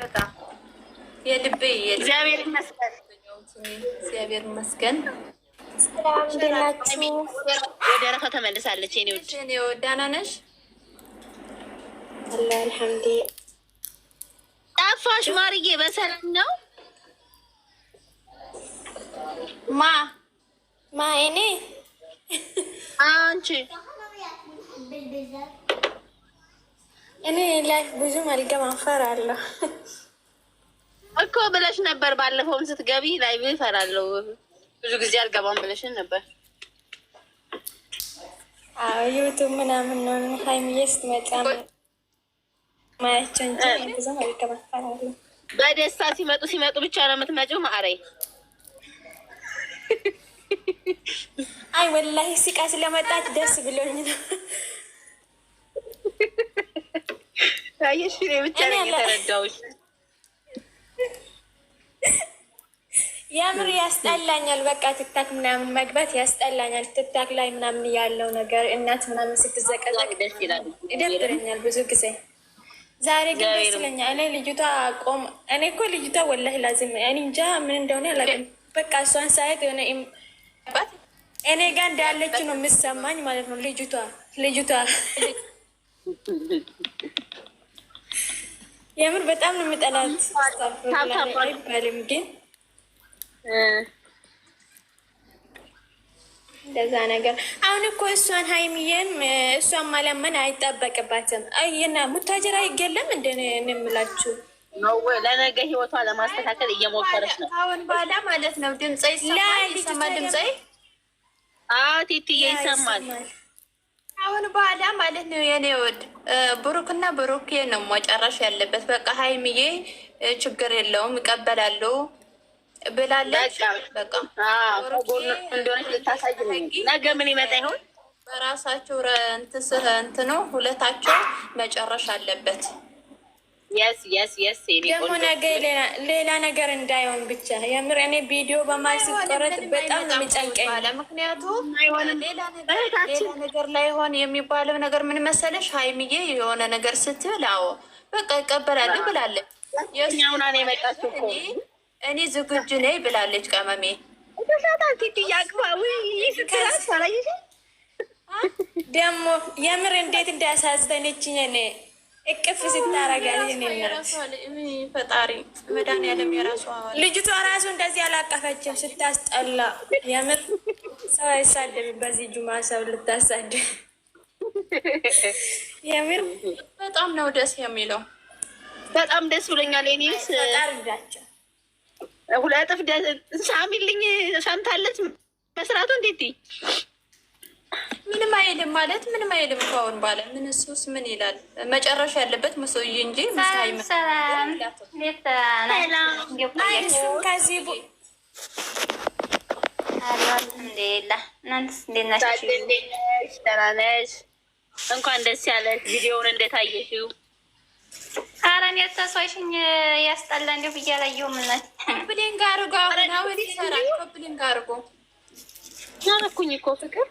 በጣም የልቤ እግዚአብሔር ይመስገን። እግዚአብሔር ይመስገን። ወደ ረፈ ተመልሳለች። የኔ ውድ እኔ ደህና ነሽ? አላህ አልሐምዱሊላህ። ጠፋሽ ማርዬ፣ በሰላም ነው? ማ እኔ አንቺ እኔ ላይ ብዙም አልገባም፣ እፈራለሁ እኮ ብለሽ ነበር። ባለፈውም ስትገቢ ላይ እፈራለሁ ብዙ ጊዜ አልገባም ብለሽን ነበር። አዎ ዩቱብ ምናምን ነው ሀይሚዬ ስትመጣ ማያቸው እንጂ ብዙም አልገባም፣ እፈራለሁ። በደስታ ሲመጡ ብቻ ነው የምትመጪው ማሬ? አይ ወላሂ ሲቃ ስለመጣች ደስ ብሎኝ ነው። አየሽ እኔ ብቻ ነኝ የተረዳሁሽ። የምር ያስጠላኛል። በቃ ቲክታክ ምናምን መግባት ያስጠላኛል። ቲክታክ ላይ ምናምን ያለው ነገር እናት ምናምን ስትዘቀዘቅ ይደብረኛል ብዙ ጊዜ። ዛሬ ግን ደስ ይለኛል። እኔ እኮ ልጅቷ ወላሂ ላዚም እኔ እንጃ ምን እንደሆነ አላውቅም። በቃ እሷን ሳይት የሆነ እኔ ጋር እንዳለች ነው የምሰማኝ ማለት ነው። ልጅቷ የምር በጣም ነው የምጠላት። አይባልም ግን እንደዛ ነገር። አሁን እኮ እሷን ሀይሚዬን እሷን ማለመን አይጠበቅባትም። አይና ሙታጀራ አይገለም እንደምላችሁ ነው። ለነገ ህይወቷ ለማስተካከል እየሞከረች ነው። አሁን ባላ ማለት ነው። ድምጼ ይሰማል። ድምጼ ቲቲዬ ይሰማል። አሁን በኋላ ማለት ነው የኔ ወድ ብሩክና ብሩኬ ነው መጨረሻ ያለበት። በቃ ሀይሚዬ ችግር የለውም እቀበላለሁ ብላለች። በቃ እንደሆነች ልታሳይ ነገ ምን ይመጣ ይሆን? በራሳቸው እንትኑ ሁለታቸው መጨረሻ አለበት። የስ ደግሞ ነገ ሌላ ነገር እንዳይሆን ብቻ የምር እኔ ቪዲዮ በማለት ሲቆረጥ በጣም የሚጨንቀኝ። ምክንያቱም ሌላ ነገር ላይሆን የሚባለው ነገር ምን መሰለሽ፣ ሀይሚዬ የሆነ ነገር ስትል አዎ በቃ ይቀበላለሁ ብላለች። እኔ ዝግጁ ነኝ ብላለች። ቀመሜ ደግሞ የምር እንዴት እንዳያሳዝነችኝ እኔ እቅፍ ስታረጋል ፈጣሪ መድኃኒዓለም የራሷ ልጅቷ ራሱ እንደዚህ አላቀፈችም። ስታስጠላ የምር ሰው አይሳደብም። በዚህ ጁማ ሰው ልታሳድብ የምር በጣም ነው ደስ የሚለው። በጣም ደስ ብሎኛል። ኔስ ጣርዳቸው ሁለት እጥፍ ሳሚልኝ ሰምታለች መስራቱ እንዴት ምንም አይልም ማለት ምንም አይልም። ከአሁን ባለ ምን እሱስ ምን ይላል? መጨረሻ ያለበት መስሎኝ እንጂ እንኳን ደስ ያለሽ። ቪዲዮውን እንዴት አየሽው? ኧረ እኔ ተሷሽኝ ያስጠላ እንዲሁ ብዬ አላየሁም። እናት ኮፕሊንግ አድርጎ አሁን ይሰራ ኮፕሊንግ አድርጎ ናረኩኝ እኮ ፍቅር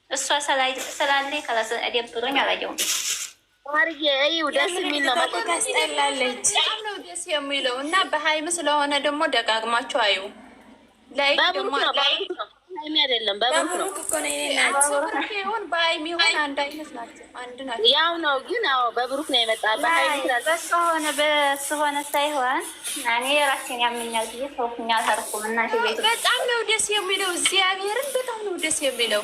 እሷ ስላለኝ ደብሮኝ አላየሁም። ደስ የሚል ነው። ታስጠላለች። በጣም ነው ደስ የሚለው እና በሀይም ስለሆነ ደግሞ ደጋግማችሁ አዩ። ላይክ ደግሞ አይደለም በብሩክ እኮ ነው ይሁን በሀይም ይሁን አንድ አይነት ናቸው፣ አንድ ናቸው። ያው ነው ግን በብሩክ ነው የመጣ በስሆነ ሳይሆን እኔ ራሴን ያመኛል ብዬ ሰውኩኛ አልታርኩም። እና በጣም ነው ደስ የሚለው። እግዚአብሔርን በጣም ነው ደስ የሚለው።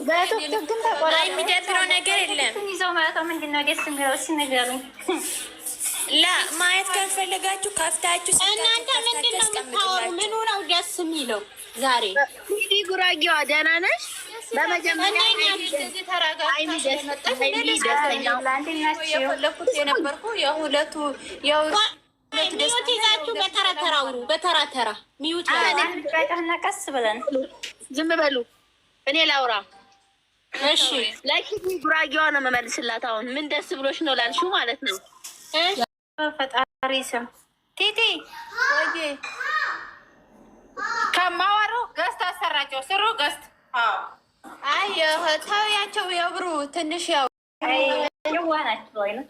ግን የሚደብረው ነገር የለም። ይዘው ማለት ነው። ምንድን ነው ደስ የሚለው? ሲነገሩኝ ማየት ከፈለጋችሁ ከፍታችሁ እናንተ ምንድን ነው የምታወሩ? ምኑ ነው ደስ የሚለው? ዛሬ ጉራጌዋ ደህና ነሽ? በመጀመሪያ የፈለኩት የነበርኩ የሁለቱ ሚዩት ይዛችሁ በተራ አውሩ። በተራ ሚዩት ቀስ ብለን ዝም በሉ። እኔ ላውራ። እሺ ለኪቲ ጉራጌዋ ነው የምመልስላት። አሁን ምን ደስ ብሎሽ ነው ላልሽው ማለት ነው። ፈጣሪ ስም ቲቲ ወይ ከማወሩ ገዝት አሰራቸው ስሩ ገዝት አይ ታያቸው የብሩ ትንሽ ያው የዋናቸው አይነት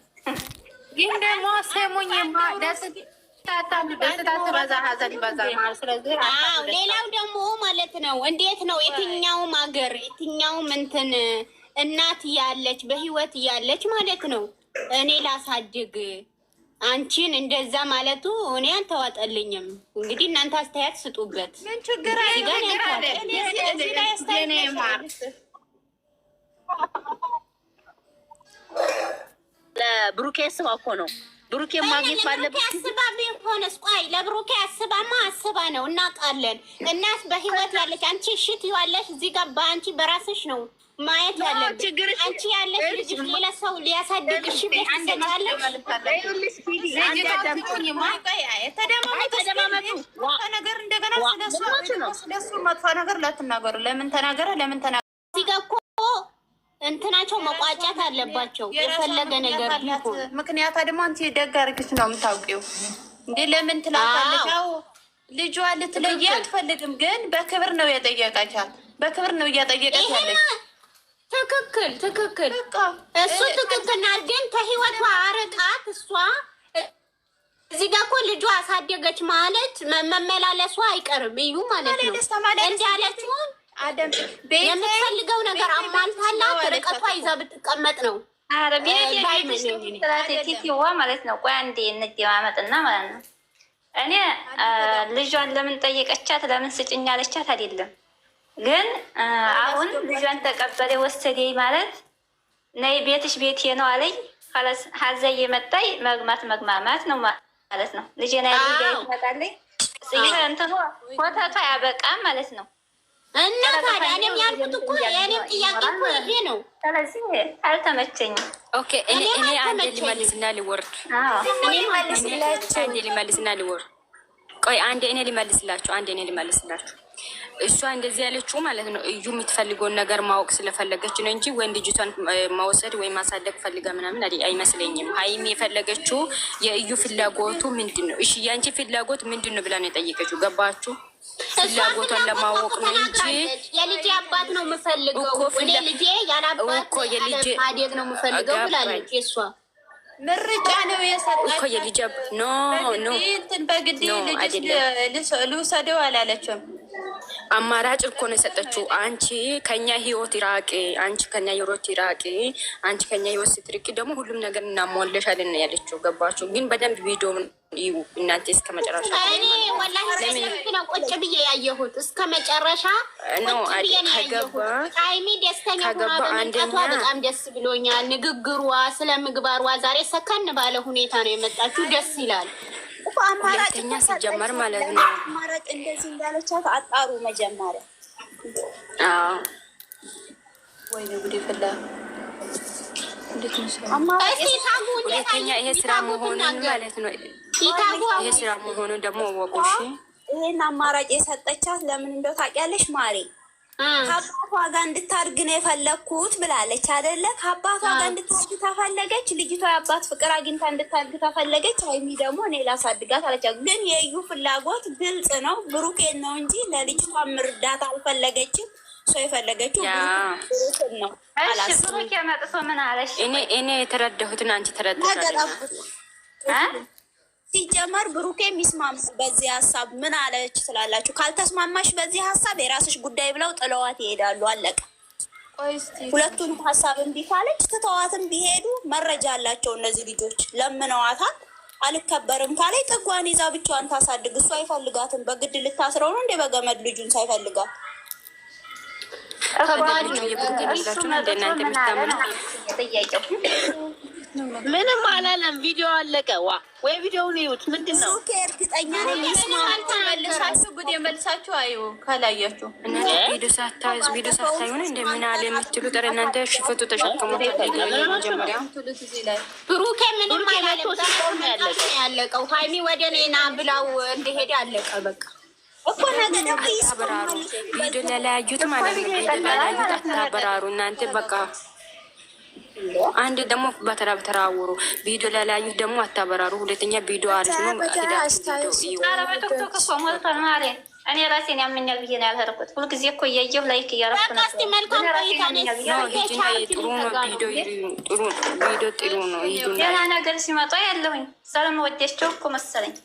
ግን ደግሞ ስሙኝማ ደስታ ትበዛ ሀዘን ይበዛል። ስለዚህ ሌላው ደግሞ ማለት ነው እንዴት ነው የትኛውም ሀገር የትኛውም እንትን እናት እያለች በህይወት እያለች ማለት ነው እኔ ላሳድግ አንቺን እንደዛ ማለቱ እኔ አልተዋጠልኝም። እንግዲህ እናንተ አስተያየት ስጡበት። ምን ችግር አለ? ለብሩኬ አስባ እኮ ነው ብሩኬ ማግኘት ባለበት አስባ ቢሆንስ ቆይ ለብሩኬ አስባማ አስባ ነው እናውቃለን። እናት በህይወት ያለች አንቺ እሽት ይዋለሽ እዚህ ጋር በአንቺ በራስሽ ነው ማየት ያለብን። አንቺ ያለሽ ልጅ ሌላ ሰው ሊያሳድግሽ ቤት ትሰጫለሽ። ነገር እንደገና ስለሱ መጥፎ ነገር ላትናገሩ። ለምን ተናገረ? ለምን ተናገረ? እዚህ ጋር እኮ እንትናቸው መቋጫት አለባቸው። የፈለገ ነገር ቢሆን ምክንያቷ ደግሞ አንቺ ደግ አድርግሽ ነው የምታውቂው እንዴ? ለምን ትላታለሽ? አዎ ልጇ ልትለይ አትፈልግም፣ ግን በክብር ነው የጠየቀቻት። በክብር ነው እያጠየቀች ያለች። ትክክል ትክክል፣ እሱ ትክክል ናት። ግን ከህይወቷ አርቃት እሷ እዚህ ጋር እኮ ልጇ አሳደገች ማለት መመላለሷ አይቀርም። እዩ ማለት ነው እንዳለችውን የምትፈልገው ነገር አሟልታላት ርቀቷ ይዛ ብትቀመጥ ነው። ቲቲዋ ማለት ነው። ቆይ አንዴ እንደማመጥና ማለት ነው። እኔ ልጇን ለምን ጠየቀቻት ለምን ስጭኝ አለቻት አይደለም። ግን አሁን ልጇን ተቀበለ ወሰደ ማለት ነይ ቤትሽ ቤቴ ነው አለኝ። ሀዛ እየመጣይ መግማት ነው ማለት ነው። ልጄና ልጅ ይመጣለኝ እንትኑ ኮተቷ ያበቃም ማለት ነው። እና ታዲያ እኔም ያልኩት እኮ የእኔም ጥያቄ እኮ ይሄ ነው። ስለዚህ አልተመቸኝም። ኦኬ እኔ አንዴ ልመልስና ልወርድ። አንዴ ልመልስና ልወርድ። ቆይ አንዴ እኔ ልመልስላችሁ። እሷ እንደዚህ ያለችው ማለት ነው እዩ የምትፈልገውን ነገር ማወቅ ስለፈለገች ነው እንጂ ወንድ ልጅቷን መውሰድ ወይም ማሳደግ ፈልጋ ምናምን አይመስለኝም። ሀይሚ የፈለገችው የእዩ ፍላጎቱ ምንድን ነው? እሺ ያንቺ ፍላጎት ምንድን ነው ብላ ነው የጠየቀችው። ገባችሁ? ፍላጎቷን ለማወቅ ነው እንጂ የልጄ አባት ነው የምፈልገው እኔ ልጄ ያላባት ማደግ ነው የምፈልገው ብላለች። የእሷ ምርጫ ነው የሰጠችው እኮ የልጄ ኖ በግድ ልጅ ልውሰደው አላለችም። አማራጭ እኮ ነው የሰጠችው። አንቺ ከኛ ህይወት ይራቂ፣ አንቺ ከኛ ህይወት ይራቂ፣ አንቺ ከኛ ህይወት ስትርቂ ደግሞ ሁሉም ነገር እናሟለሻለን ያለችው። ገባችሁ? ግን በደንብ ቪዲዮ እናንተ እስከ መጨረሻ እኔ ወላሂ ነው ቁጭ ብዬ ያየሁት እስከ መጨረሻ ነው። ሀይሚ ደስተኛ ሆና በመምጣቷ በጣም ደስ ብሎኛል። ንግግሯ፣ ስለ ምግባሯ ዛሬ ሰከን ባለ ሁኔታ ነው የመጣችው። ደስ ይላል። ሁለተኛ ሲጀመር ማለት ነው አማራጭ እንደዚህ እንዳለቻት አጣሩ መጀመሪያ። ወይ ጉዴ ፈላ። ሁለተኛ ይሄ ስራ መሆኑን ማለት ነው። ይሄ ስራ መሆኑን ደግሞ ወቁሽ። ይሄን አማራጭ የሰጠቻት ለምን እንደው ታውቂያለሽ ማሬ? ከአባቷ ጋር እንድታድግ ነው የፈለግኩት ብላለች አይደለ? ከአባቷ ጋር እንድታድግ ተፈለገች። ልጅቷ የአባት ፍቅር አግኝታ እንድታድግ ተፈለገች። ሀይሚ ደግሞ እኔ ላሳድጋት አለቻት። ግን የእዩ ፍላጎት ግልጽ ነው፣ ብሩኬን ነው እንጂ ለልጅቷ ምርዳት አልፈለገችም። ሰው የፈለገችው ነው። ብሩኬ መጥቶ ምን አለሽ? እኔ የተረዳሁትን አንቺ ተረዳሽ። ሲጀመር ብሩኬ የሚስማማ በዚህ ሀሳብ ምን አለች ስላላችሁ፣ ካልተስማማሽ በዚህ ሀሳብ የራስሽ ጉዳይ ብለው ጥለዋት ይሄዳሉ። አለቀ። ሁለቱንም ሀሳብ እምቢ ካለች ትተዋትም ቢሄዱ መረጃ አላቸው እነዚህ ልጆች። ለምነዋታል። አልከበርም ካለች ጥጓን ይዛ ብቻዋን ታሳድግ። እሱ አይፈልጋትም። በግድ ልታስረው ነው እንደ በገመድ ልጁን ሳይፈልጋት። ምንም አላለም። ቪዲዮ አለቀ። ዋ ወይ ቪዲዮውን ይዩት። ምንድን ነው እርግጠኛ መልሳችሁ ጉድ የመልሳችሁ አዩ ካላያችሁ ቪዲዮ ሳታዩ ነው እንደምን አለ የምትሉ ጠረ እናንተ ሽፈቱ ተሸከሙት። መጀመሪያ ብሩኬ ምንም አላለም። ያለቀው ሀይሚ ወደ እኔና ብላው እንደሄደ አለቀ በቃ። እኮ ነገ ደግሞ አታበራሩ። ቪዲዮ ለላያዩት ማለት ነው። ቪዲዮ ለላያዩት አታበራሩ እናንተ በቃ። አንድ ደግሞ በተራ በተራ አውሩ። ቪዲዮ ለላያዩት ደግሞ አታበራሩ። ሁለተኛ ቪዲዮ አሪፍ ነው። እኔ ራሴን ያመኛል ብዬ ነው ያልሄድኩት። ሁልጊዜ እኮ እያየሁ ላይክ እያረኩ ነው። ሌላ ነገር ሲመጣ ያለሁኝ ስለምወዳቸው እኮ መሰለኝ።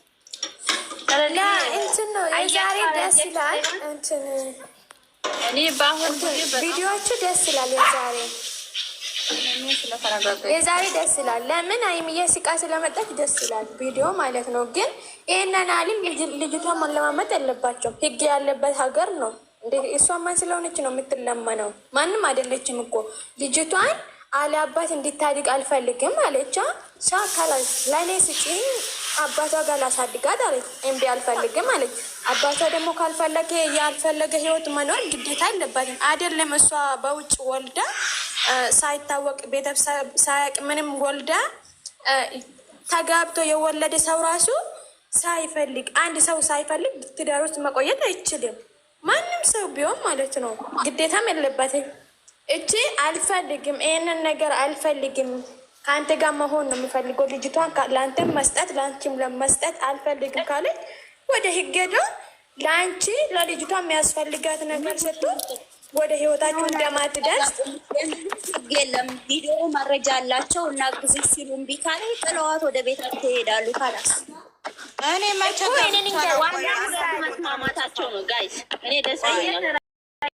እንትን ነው የዛሬ ደስ ይላል። እንትን እኔ በአሁን ቪዲዮዎቹ ደስ ይላል። የዛሬ ደስ ይላል። ለምን ሀይሚዬ ሲቃ ስለመጣች ደስ ይላል ቪዲዮ ማለት ነው። ግን ይህንን አሊም ልጅቷን ማለማመጥ የለባቸውም። ህግ ያለበት ሀገር ነው። እሷ ማን ስለሆነች ነው የምትለመነው? ማንም አይደለችም እኮ ልጅቷን አለ አባት እንዲታድግ አልፈልግም አለቻ። ሻካላል ለእኔ ስጪኝ አባቷ ጋር ላሳድጋት አለች። እምቢ አልፈልግም አለች። አባቷ ደግሞ ካልፈለገ ያልፈለገ ህይወት መኖር ግዴታ የለባትም አይደለም። እሷ በውጭ ወልዳ ሳይታወቅ ቤተሰብ ሳያቅ ምንም ወልዳ ተጋብቶ የወለደ ሰው ራሱ ሳይፈልግ አንድ ሰው ሳይፈልግ ትዳር ውስጥ መቆየት አይችልም። ማንም ሰው ቢሆን ማለት ነው። ግዴታም የለባትም። እቺ አልፈልግም፣ ይህንን ነገር አልፈልግም፣ ከአንተ ጋር መሆን ነው የምፈልገው፣ ልጅቷን ለአንተም መስጠት ለአንቺም ለመስጠት አልፈልግም ካለች ወደ ህግ ሄዶ ለአንቺ ለልጅቷ የሚያስፈልጋት ነገር ሰጥቶ ወደ ህይወታችሁ እንደማትደርስ የለም። ቪዲዮ መረጃ አላቸው እና ጊዜ ሲሉ እምቢ ካለ ጥለዋት ወደ ቤታቸው ይሄዳሉ። ካላስ እኔ ማቻ ዋና መስማማታቸው ነው ጋይስ። እኔ ደስ ይላል።